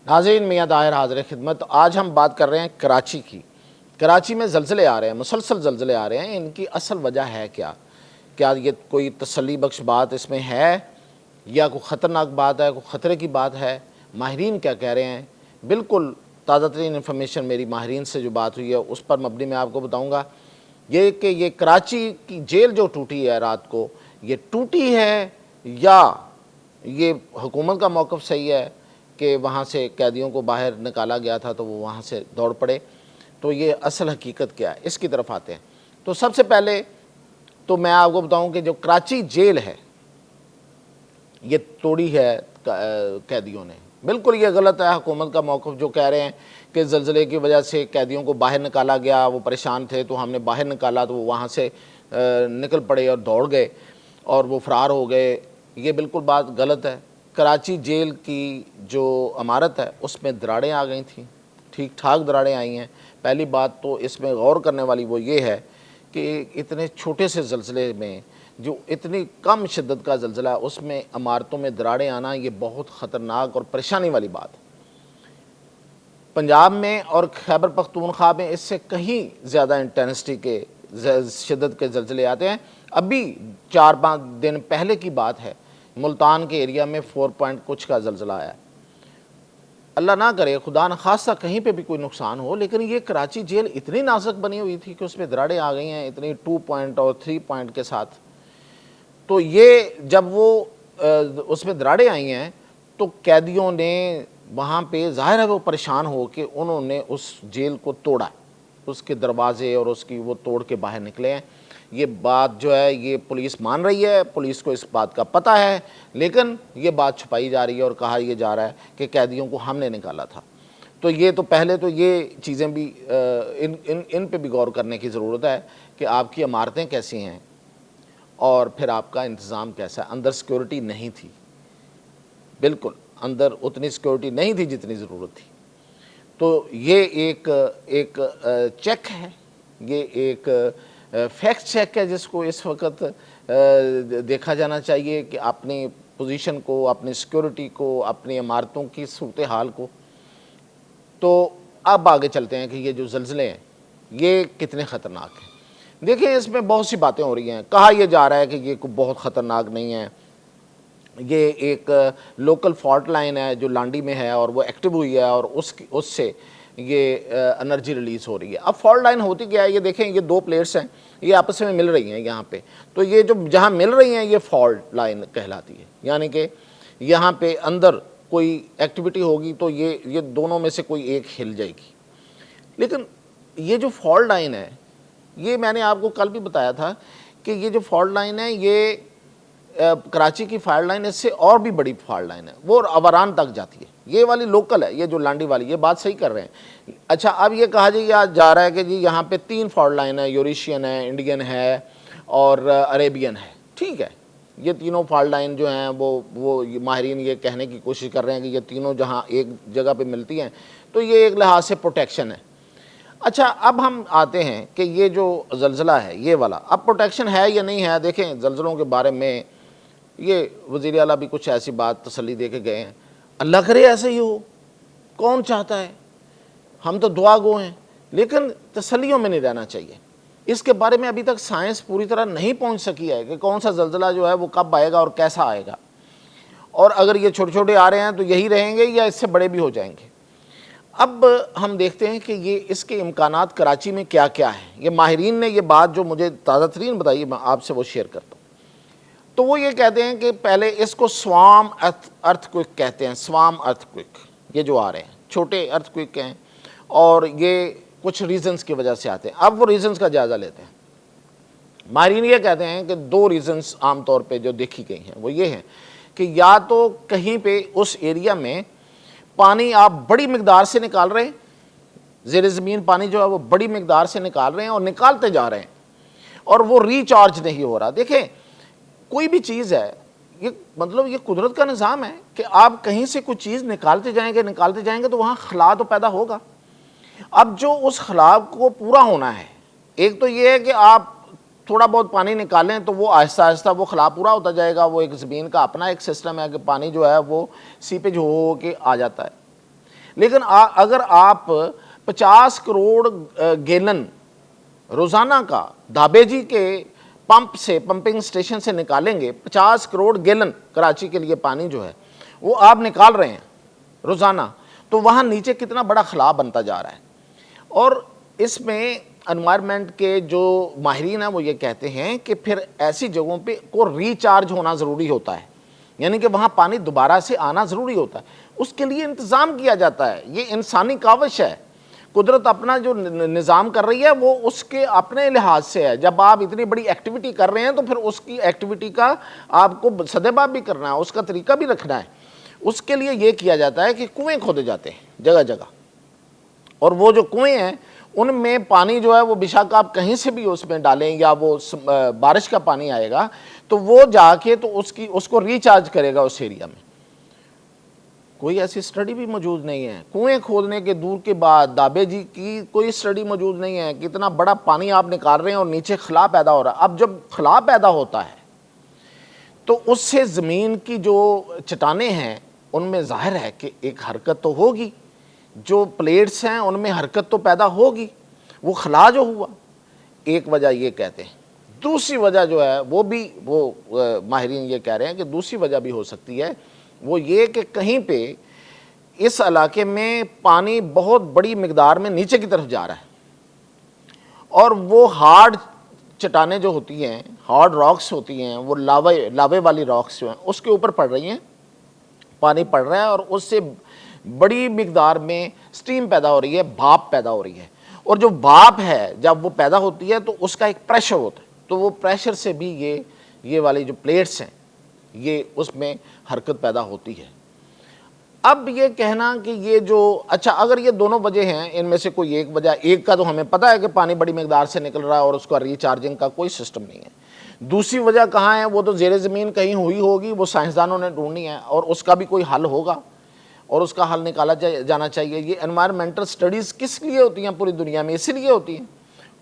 ناظرین، میاں طاہر حاضر خدمت۔ آج ہم بات کر رہے ہیں کراچی کی۔ کراچی میں زلزلے آ رہے ہیں، مسلسل زلزلے آ رہے ہیں، ان کی اصل وجہ ہے کیا؟ کیا یہ کوئی تسلی بخش بات اس میں ہے یا کوئی خطرناک بات ہے، کوئی خطرے کی بات ہے؟ ماہرین کیا کہہ رہے ہیں؟ بالکل تازہ ترین انفارمیشن میری ماہرین سے جو بات ہوئی ہے اس پر مبنی میں آپ کو بتاؤں گا۔ یہ کہ یہ کراچی کی جیل جو ٹوٹی ہے رات کو، یہ ٹوٹی ہے یا یہ حکومت کا موقف صحیح ہے کہ وہاں سے قیدیوں کو باہر نکالا گیا تھا تو وہ وہاں سے دوڑ پڑے؟ تو یہ اصل حقیقت کیا ہے، اس کی طرف آتے ہیں۔ تو سب سے پہلے تو میں آپ کو بتاؤں کہ جو کراچی جیل ہے یہ توڑی ہے قیدیوں نے۔ بالکل یہ غلط ہے حکومت کا موقف جو کہہ رہے ہیں کہ زلزلے کی وجہ سے قیدیوں کو باہر نکالا گیا، وہ پریشان تھے تو ہم نے باہر نکالا تو وہ وہاں سے نکل پڑے اور دوڑ گئے اور وہ فرار ہو گئے۔ یہ بالکل بات غلط ہے۔ کراچی جیل کی جو عمارت ہے اس میں دراڑیں آ گئی تھیں، ٹھیک ٹھاک دراڑیں آئی ہیں۔ پہلی بات تو اس میں غور کرنے والی وہ یہ ہے کہ اتنے چھوٹے سے زلزلے میں، جو اتنی کم شدت کا زلزلہ ہے، اس میں عمارتوں میں دراڑیں آنا یہ بہت خطرناک اور پریشانی والی بات ہے۔ پنجاب میں اور خیبر پختونخوا میں اس سے کہیں زیادہ انٹینسٹی کے شدت کے زلزلے آتے ہیں۔ ابھی 4-5 دن پہلے کی بات ہے، ملتان کے ایریا میں 4 پوائنٹ کچھ کا زلزلہ آیا ہے۔ اللہ نہ کرے، خدا نخواستہ کہیں پہ بھی کوئی نقصان ہو، لیکن یہ کراچی جیل اتنی نازک بنی ہوئی تھی کہ اس میں دراڑیں آ گئی ہیں اتنی 2 پوائنٹ اور 3 پوائنٹ کے ساتھ۔ تو یہ جب وہ اس میں دراڑیں آئی ہیں تو قیدیوں نے وہاں پہ، ظاہر ہے وہ پریشان ہو کے انہوں نے اس جیل کو توڑا، اس کے دروازے اور اس کی وہ توڑ کے باہر نکلے ہیں۔ یہ بات جو ہے یہ پولیس مان رہی ہے، پولیس کو اس بات کا پتہ ہے، لیکن یہ بات چھپائی جا رہی ہے اور کہا یہ جا رہا ہے کہ قیدیوں کو ہم نے نکالا تھا۔ تو یہ تو پہلے تو یہ چیزیں بھی ان پہ بھی غور کرنے کی ضرورت ہے کہ آپ کی عمارتیں کیسی ہیں اور پھر آپ کا انتظام کیسا ہے۔ اندر سیکیورٹی نہیں تھی، بالکل اندر اتنی سیکیورٹی نہیں تھی جتنی ضرورت تھی۔ تو یہ ایک چیک ہے، یہ ایک فیکٹ چیک ہے جس کو اس وقت دیکھا جانا چاہیے کہ اپنی پوزیشن کو، اپنی سیکیورٹی کو، اپنی عمارتوں کی صورتحال کو۔ تو اب آگے چلتے ہیں کہ یہ جو زلزلے ہیں یہ کتنے خطرناک ہیں۔ دیکھیں اس میں بہت سی باتیں ہو رہی ہیں، کہا یہ جا رہا ہے کہ یہ کوئی بہت خطرناک نہیں ہے، یہ ایک لوکل فالٹ لائن ہے جو لانڈی میں ہے اور وہ ایکٹیو ہوئی ہے اور اس سے یہ انرجی ریلیز ہو رہی ہے۔ اب فالٹ لائن ہوتی کیا ہے، یہ دیکھیں یہ 2 پلیٹس ہیں، یہ آپس میں مل رہی ہیں یہاں پہ، تو یہ جو جہاں مل رہی ہیں یہ فالٹ لائن کہلاتی ہے، یعنی کہ یہاں پہ اندر کوئی ایکٹیویٹی ہوگی تو یہ دونوں میں سے کوئی ایک ہل جائے گی۔ لیکن یہ جو فالٹ لائن ہے، یہ میں نے آپ کو کل بھی بتایا تھا کہ یہ جو فالٹ لائن ہے یہ کراچی کی فالٹ لائن اس سے اور بھی بڑی فالٹ لائن ہے، وہ اوران تک جاتی ہے۔ یہ والی لوکل ہے، یہ جو لانڈی والی، یہ بات صحیح کر رہے ہیں۔ اچھا اب یہ کہا جا رہا ہے کہ جی یہاں پہ 3 فالٹ لائن ہے، یوریشین ہے، انڈین ہے اور عریبین ہے۔ ٹھیک ہے، یہ تینوں فالٹ لائن جو ہیں وہ ماہرین یہ کہنے کی کوشش کر رہے ہیں کہ یہ تینوں جہاں ایک جگہ پہ ملتی ہیں تو یہ ایک لحاظ سے پروٹیکشن ہے۔ اچھا اب ہم آتے ہیں کہ یہ جو زلزلہ ہے یہ والا اب پروٹیکشن ہے یا نہیں ہے۔ دیکھیں زلزلوں کے بارے میں یہ وزیر اعلیٰ بھی کچھ ایسی بات تسلی دے کے گئے ہیں، اللہ کرے ایسے ہی ہو، کون چاہتا ہے، ہم تو دعا گو ہیں، لیکن تسلیوں میں نہیں رہنا چاہیے۔ اس کے بارے میں ابھی تک سائنس پوری طرح نہیں پہنچ سکی ہے کہ کون سا زلزلہ جو ہے وہ کب آئے گا اور کیسا آئے گا، اور اگر یہ چھوٹے چھوٹے آ رہے ہیں تو یہی رہیں گے یا اس سے بڑے بھی ہو جائیں گے۔ اب ہم دیکھتے ہیں کہ یہ اس کے امکانات کراچی میں کیا کیا ہیں۔ یہ ماہرین نے یہ بات جو مجھے تازہ ترین بتائی میں آپ سے وہ شیئر کرتا ہوں۔ تو وہ یہ کہتے ہیں کہ پہلے اس کو سوام ارتھ کوئک کہتے ہیں، سوام ارتھ کوئک، یہ جو آ رہے ہیں چھوٹے ارتھ کوئک ہیں اور یہ کچھ ریزنز کی وجہ سے آتے ہیں۔ اب وہ ریزنز کا جائزہ لیتے ہیں۔ ماہرین یہ کہتے ہیں کہ 2 ریزنز عام طور پہ جو دیکھی گئی ہیں وہ یہ ہیں کہ یا تو کہیں پہ اس ایریا میں پانی آپ بڑی مقدار سے نکال رہے ہیں، زیر زمین پانی جو ہے وہ بڑی مقدار سے نکال رہے ہیں اور نکالتے جا رہے ہیں اور وہ ریچارج نہیں ہو رہا۔ دیکھیں کوئی بھی چیز ہے، یہ مطلب یہ قدرت کا نظام ہے کہ آپ کہیں سے کوئی چیز نکالتے جائیں گے تو وہاں خلا تو پیدا ہوگا۔ اب جو اس خلا کو پورا ہونا ہے، ایک تو یہ ہے کہ آپ تھوڑا بہت پانی نکالیں تو وہ آہستہ آہستہ وہ خلا پورا ہوتا جائے گا۔ وہ ایک زمین کا اپنا ایک سسٹم ہے کہ پانی جو ہے وہ سیپیج ہو کے آ جاتا ہے۔ لیکن اگر آپ 50 کروڑ گیلن روزانہ کا دھابے جی کے پمپ سے، پمپنگ سٹیشن سے نکالیں گے، 50 کروڑ گیلن کراچی کے لیے پانی جو ہے وہ آپ نکال رہے ہیں روزانہ، تو وہاں نیچے کتنا بڑا خلا بنتا جا رہا ہے۔ اور اس میں انوائرمنٹ کے جو ماہرین ہیں وہ یہ کہتے ہیں کہ پھر ایسی جگہوں پہ کو ریچارج ہونا ضروری ہوتا ہے، یعنی کہ وہاں پانی دوبارہ سے آنا ضروری ہوتا ہے، اس کے لیے انتظام کیا جاتا ہے۔ یہ انسانی کاوش ہے، قدرت اپنا جو نظام کر رہی ہے وہ اس کے اپنے لحاظ سے ہے۔ جب آپ اتنی بڑی ایکٹیویٹی کر رہے ہیں تو پھر اس کی ایکٹیویٹی کا آپ کو سدباب بھی کرنا ہے، اس کا طریقہ بھی رکھنا ہے۔ اس کے لیے یہ کیا جاتا ہے کہ کنویں کھودے جاتے ہیں جگہ جگہ، اور وہ جو کنویں ہیں ان میں پانی جو ہے وہ بشاک آپ کہیں سے بھی اس میں ڈالیں، یا وہ بارش کا پانی آئے گا تو وہ جا کے تو اس کو ریچارج کرے گا اس ایریا میں۔ کوئی ایسی سٹڈی بھی موجود نہیں ہے، کنویں کھودنے کے دور کے بعد دھابے جی کی کوئی سٹڈی موجود نہیں ہے کہ اتنا بڑا پانی آپ نکال رہے ہیں اور نیچے خلا پیدا ہو رہا ہے۔ اب جب خلا پیدا ہوتا ہے تو اس سے زمین کی جو چٹانیں ہیں ان میں ظاہر ہے کہ ایک حرکت تو ہوگی، جو پلیٹس ہیں ان میں حرکت تو پیدا ہوگی، وہ خلا جو ہوا، ایک وجہ یہ کہتے ہیں۔ دوسری وجہ جو ہے وہ بھی ماہرین یہ کہہ رہے ہیں کہ دوسری وجہ بھی ہو سکتی ہے، وہ یہ کہ کہیں پہ اس علاقے میں پانی بہت بڑی مقدار میں نیچے کی طرف جا رہا ہے، اور وہ ہارڈ چٹانیں جو ہوتی ہیں، ہارڈ راکس ہوتی ہیں، وہ لاوے والی راکس جو ہیں اس کے اوپر پڑ رہی ہیں، پانی پڑ رہا ہے، اور اس سے بڑی مقدار میں سٹیم پیدا ہو رہی ہے، بھاپ پیدا ہو رہی ہے، اور جو بھاپ ہے جب وہ پیدا ہوتی ہے تو اس کا ایک پریشر ہوتا ہے، تو وہ پریشر سے بھی یہ والی جو پلیٹس ہیں یہ اس میں حرکت پیدا ہوتی ہے۔ اب یہ کہنا کہ یہ جو اچھا اگر یہ دونوں وجہ ہیں، ان میں سے کوئی ایک وجہ، ایک کا تو ہمیں پتہ ہے کہ پانی بڑی مقدار سے نکل رہا ہے اور اس کا ریچارجنگ کا کوئی سسٹم نہیں ہے، دوسری وجہ کہاں ہے وہ تو زیر زمین کہیں ہوئی ہوگی، وہ سائنسدانوں نے ڈھونڈنی ہے، اور اس کا بھی کوئی حل ہوگا اور اس کا حل نکالا جانا چاہیے۔ یہ انوائرمنٹل سٹڈیز کس لیے ہوتی ہیں پوری دنیا میں؟ اسی لیے ہوتی ہیں،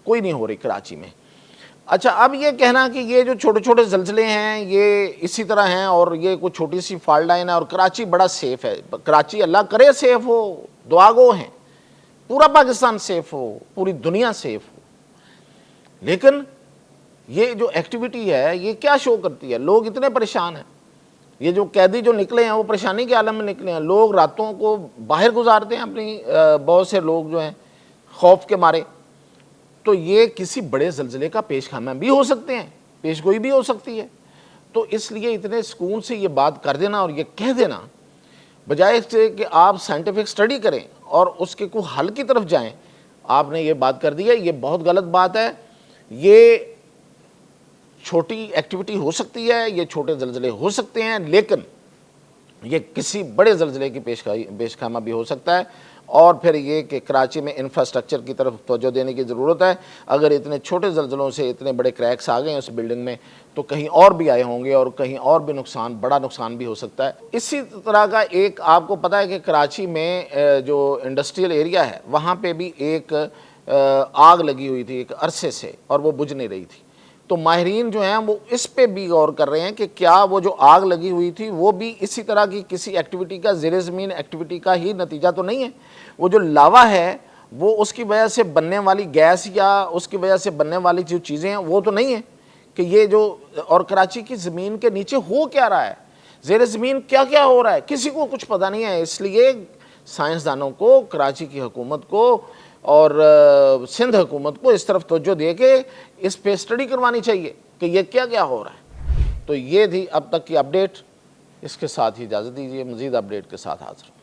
کوئی نہیں ہو رہی کراچی میں۔ اچھا اب یہ کہنا کہ یہ جو چھوٹے چھوٹے زلزلے ہیں یہ اسی طرح ہیں اور یہ کوئی چھوٹی سی فالٹ لائن ہے اور کراچی بڑا سیف ہے، کراچی اللہ کرے سیف ہو، دعا گو ہیں، پورا پاکستان سیف ہو، پوری دنیا سیف ہو، لیکن یہ جو ایکٹیویٹی ہے یہ کیا شو کرتی ہے؟ لوگ اتنے پریشان ہیں، یہ جو قیدی جو نکلے ہیں وہ پریشانی کے عالم میں نکلے ہیں، لوگ راتوں کو باہر گزارتے ہیں اپنی، بہت سے لوگ جو ہیں خوف کے مارے، تو یہ کسی بڑے زلزلے کا پیش خیمہ بھی ہو سکتے ہیں، پیش گوئی بھی ہو سکتی ہے۔ تو اس لیے اتنے سکون سے یہ بات کر دینا اور یہ کہہ دینا، بجائے اس سے کہ آپ سائنٹیفک سٹڈی کریں اور اس کے کوئی حل کی طرف جائیں، آپ نے یہ بات کر دی ہے، یہ بہت غلط بات ہے۔ یہ چھوٹی ایکٹیویٹی ہو سکتی ہے، یہ چھوٹے زلزلے ہو سکتے ہیں، لیکن یہ کسی بڑے زلزلے کی پیش خیمہ بھی ہو سکتا ہے۔ اور پھر یہ کہ کراچی میں انفراسٹرکچر کی طرف توجہ دینے کی ضرورت ہے۔ اگر اتنے چھوٹے زلزلوں سے اتنے بڑے کریکس آ گئے ہیں اس بلڈنگ میں تو کہیں اور بھی آئے ہوں گے اور کہیں اور بھی بڑا نقصان بھی ہو سکتا ہے۔ اسی طرح کا ایک آپ کو پتہ ہے کہ کراچی میں جو انڈسٹریل ایریا ہے وہاں پہ بھی ایک آگ لگی ہوئی تھی ایک عرصے سے اور وہ بجھ نہیں رہی تھی، تو ماہرین جو ہیں وہ اس پہ بھی غور کر رہے ہیں کہ کیا وہ جو آگ لگی ہوئی تھی وہ بھی اسی طرح کی کسی ایکٹیویٹی کا، زیر زمین ایکٹیویٹی کا ہی نتیجہ تو نہیں ہے؟ وہ جو لاوا ہے وہ اس کی وجہ سے بننے والی گیس یا اس کی وجہ سے بننے والی جو چیزیں ہیں وہ تو نہیں ہیں کہ یہ جو، اور کراچی کی زمین کے نیچے ہو کیا رہا ہے، زیر زمین کیا کیا ہو رہا ہے، کسی کو کچھ پتہ نہیں ہے۔ اس لیے سائنسدانوں کو، کراچی کی حکومت کو اور سندھ حکومت کو اس طرف توجہ دے کے اس پہ سٹڈی کروانی چاہیے کہ یہ کیا کیا ہو رہا ہے۔ تو یہ تھی اب تک کی اپڈیٹ، اس کے ساتھ ہی اجازت دیجیے، مزید اپڈیٹ کے ساتھ حاضر۔